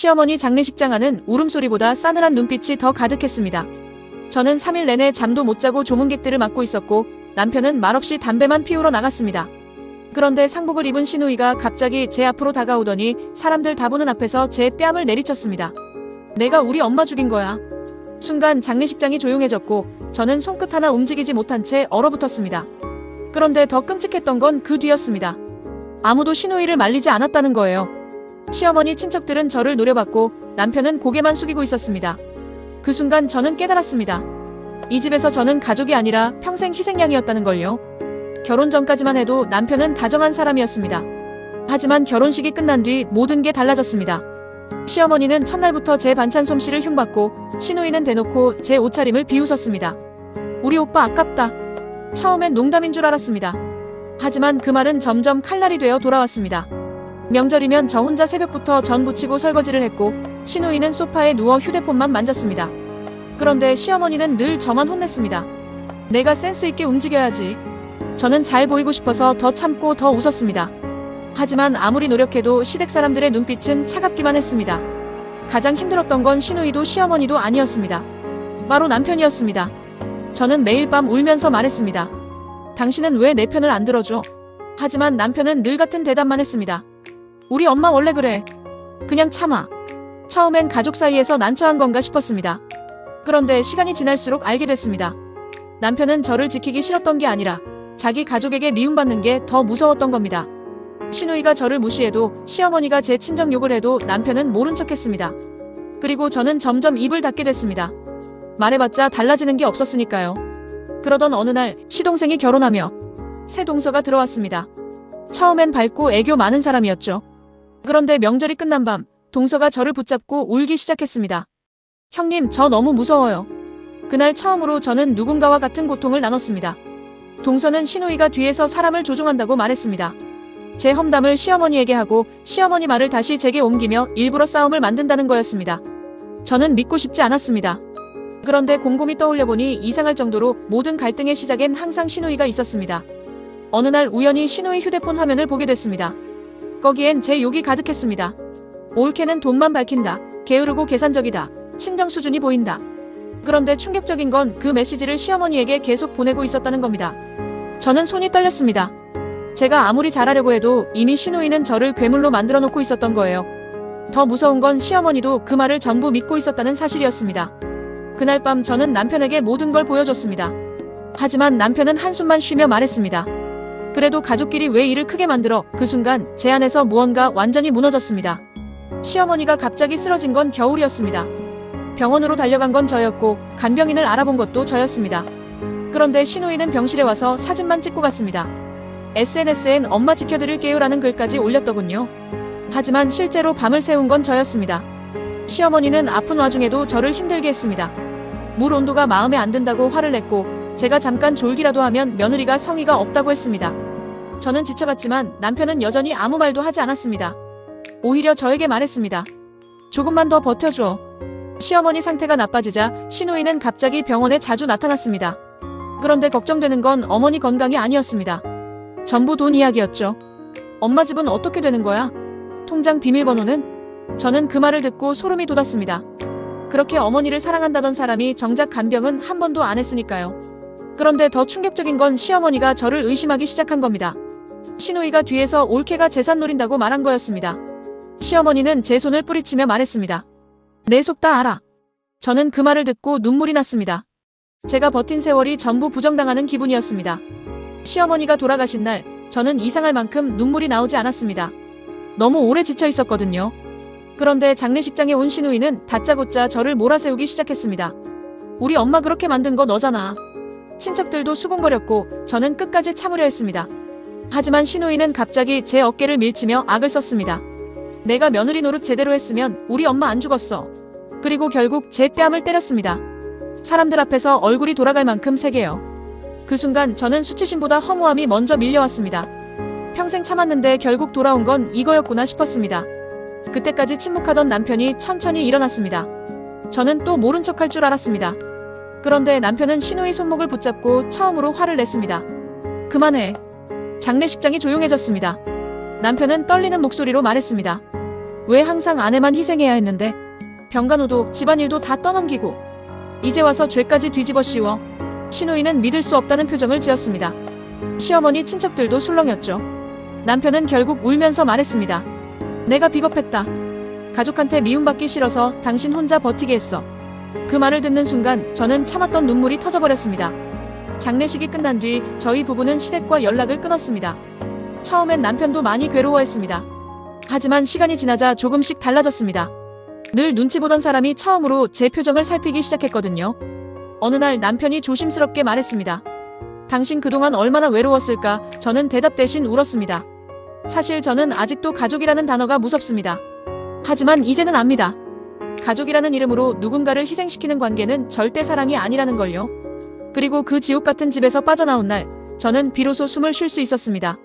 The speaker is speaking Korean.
시어머니 장례식장 안은 울음소리보다 싸늘한 눈빛이 더 가득했습니다. 저는 3일 내내 잠도 못 자고 조문객들을 맡고 있었고 남편은 말없이 담배만 피우러 나갔습니다. 그런데 상복을 입은 시누이가 갑자기 제 앞으로 다가오더니 사람들 다 보는 앞에서 제 뺨을 내리쳤습니다. 내가 우리 엄마 죽인 거야. 순간 장례식장이 조용해졌고 저는 손끝 하나 움직이지 못한 채 얼어붙었습니다. 그런데 더 끔찍했던 건 그 뒤였습니다. 아무도 시누이를 말리지 않았다는 거예요. 시어머니 친척들은 저를 노려봤고 남편은 고개만 숙이고 있었습니다. 그 순간 저는 깨달았습니다. 이 집에서 저는 가족이 아니라 평생 희생양이었다는 걸요. 결혼 전까지만 해도 남편은 다정한 사람이었습니다. 하지만 결혼식이 끝난 뒤 모든 게 달라졌습니다. 시어머니는 첫날부터 제 반찬 솜씨를 흉봤고 시누이는 대놓고 제 옷차림을 비웃었습니다. 우리 오빠 아깝다. 처음엔 농담인 줄 알았습니다. 하지만 그 말은 점점 칼날이 되어 돌아왔습니다. 명절이면 저 혼자 새벽부터 전 부치고 설거지를 했고 시누이는 소파에 누워 휴대폰만 만졌습니다. 그런데 시어머니는 늘 저만 혼냈습니다. 내가 센스 있게 움직여야지. 저는 잘 보이고 싶어서 더 참고 더 웃었습니다. 하지만 아무리 노력해도 시댁 사람들의 눈빛은 차갑기만 했습니다. 가장 힘들었던 건 시누이도 시어머니도 아니었습니다. 바로 남편이었습니다. 저는 매일 밤 울면서 말했습니다. 당신은 왜 내 편을 안 들어줘? 하지만 남편은 늘 같은 대답만 했습니다. 우리 엄마 원래 그래. 그냥 참아. 처음엔 가족 사이에서 난처한 건가 싶었습니다. 그런데 시간이 지날수록 알게 됐습니다. 남편은 저를 지키기 싫었던 게 아니라 자기 가족에게 미움받는 게 더 무서웠던 겁니다. 시누이가 저를 무시해도 시어머니가 제 친정 욕을 해도 남편은 모른 척했습니다. 그리고 저는 점점 입을 닫게 됐습니다. 말해봤자 달라지는 게 없었으니까요. 그러던 어느 날 시동생이 결혼하며 새 동서가 들어왔습니다. 처음엔 밝고 애교 많은 사람이었죠. 그런데 명절이 끝난 밤 동서가 저를 붙잡고 울기 시작했습니다. 형님, 저 너무 무서워요. 그날 처음으로 저는 누군가와 같은 고통을 나눴습니다. 동서는 시누이가 뒤에서 사람을 조종한다고 말했습니다. 제 험담을 시어머니에게 하고 시어머니 말을 다시 제게 옮기며 일부러 싸움을 만든다는 거였습니다. 저는 믿고 싶지 않았습니다. 그런데 곰곰이 떠올려보니 이상할 정도로 모든 갈등의 시작엔 항상 시누이가 있었습니다. 어느 날 우연히 시누이 휴대폰 화면을 보게 됐습니다. 거기엔 제 욕이 가득했습니다. 올케는 돈만 밝힌다. 게으르고 계산적이다. 친정 수준이 보인다. 그런데 충격적인 건 그 메시지를 시어머니에게 계속 보내고 있었다는 겁니다. 저는 손이 떨렸습니다. 제가 아무리 잘하려고 해도 이미 시누이는 저를 괴물로 만들어 놓고 있었던 거예요. 더 무서운 건 시어머니도 그 말을 전부 믿고 있었다는 사실이었습니다. 그날 밤 저는 남편에게 모든 걸 보여줬습니다. 하지만 남편은 한숨만 쉬며 말했습니다. 그래도 가족끼리 왜 일을 크게 만들어? 그 순간 제 안에서 무언가 완전히 무너졌습니다. 시어머니가 갑자기 쓰러진 건 겨울이었습니다. 병원으로 달려간 건 저였고 간병인을 알아본 것도 저였습니다. 그런데 시누이는 병실에 와서 사진만 찍고 갔습니다. SNS엔 엄마 지켜드릴게요라는 글까지 올렸더군요. 하지만 실제로 밤을 새운 건 저였습니다. 시어머니는 아픈 와중에도 저를 힘들게 했습니다. 물 온도가 마음에 안 든다고 화를 냈고 제가 잠깐 졸기라도 하면 며느리가 성의가 없다고 했습니다. 저는 지쳐갔지만 남편은 여전히 아무 말도 하지 않았습니다. 오히려 저에게 말했습니다. 조금만 더 버텨줘. 시어머니 상태가 나빠지자 시누이는 갑자기 병원에 자주 나타났습니다. 그런데 걱정되는 건 어머니 건강이 아니었습니다. 전부 돈 이야기였죠. 엄마 집은 어떻게 되는 거야? 통장 비밀번호는? 저는 그 말을 듣고 소름이 돋았습니다. 그렇게 어머니를 사랑한다던 사람이 정작 간병은 한 번도 안 했으니까요. 그런데 더 충격적인 건 시어머니가 저를 의심하기 시작한 겁니다. 시누이가 뒤에서 올케가 재산 노린다고 말한 거였습니다. 시어머니는 제 손을 뿌리치며 말했습니다. 내 속 다 알아. 저는 그 말을 듣고 눈물이 났습니다. 제가 버틴 세월이 전부 부정당하는 기분이었습니다. 시어머니가 돌아가신 날 저는 이상할 만큼 눈물이 나오지 않았습니다. 너무 오래 지쳐 있었거든요. 그런데 장례식장에 온 시누이는 다짜고짜 저를 몰아세우기 시작했습니다. 우리 엄마 그렇게 만든 거 너잖아. 친척들도 수군거렸고 저는 끝까지 참으려 했습니다. 하지만 시누이는 갑자기 제 어깨를 밀치며 악을 썼습니다. 내가 며느리 노릇 제대로 했으면 우리 엄마 안 죽었어. 그리고 결국 제 뺨을 때렸습니다. 사람들 앞에서 얼굴이 돌아갈 만큼 세게요. 그 순간 저는 수치심보다 허무함이 먼저 밀려왔습니다. 평생 참았는데 결국 돌아온 건 이거였구나 싶었습니다. 그때까지 침묵하던 남편이 천천히 일어났습니다. 저는 또 모른 척할 줄 알았습니다. 그런데 남편은 시누이 손목을 붙잡고 처음으로 화를 냈습니다. 그만해. 장례식장이 조용해졌습니다. 남편은 떨리는 목소리로 말했습니다. 왜 항상 아내만 희생해야 했는데? 병간호도 집안일도 다 떠넘기고 이제 와서 죄까지 뒤집어 씌워. 시누이는 믿을 수 없다는 표정을 지었습니다. 시어머니 친척들도 술렁였죠. 남편은 결국 울면서 말했습니다. 내가 비겁했다. 가족한테 미움받기 싫어서 당신 혼자 버티게 했어. 그 말을 듣는 순간 저는 참았던 눈물이 터져버렸습니다. 장례식이 끝난 뒤 저희 부부는 시댁과 연락을 끊었습니다. 처음엔 남편도 많이 괴로워했습니다. 하지만 시간이 지나자 조금씩 달라졌습니다. 늘 눈치 보던 사람이 처음으로 제 표정을 살피기 시작했거든요. 어느 날 남편이 조심스럽게 말했습니다. 당신 그동안 얼마나 외로웠을까? 저는 대답 대신 울었습니다. 사실 저는 아직도 가족이라는 단어가 무섭습니다. 하지만 이제는 압니다. 가족이라는 이름으로 누군가를 희생시키는 관계는 절대 사랑이 아니라는 걸요. 그리고 그 지옥 같은 집에서 빠져나온 날, 저는 비로소 숨을 쉴 수 있었습니다.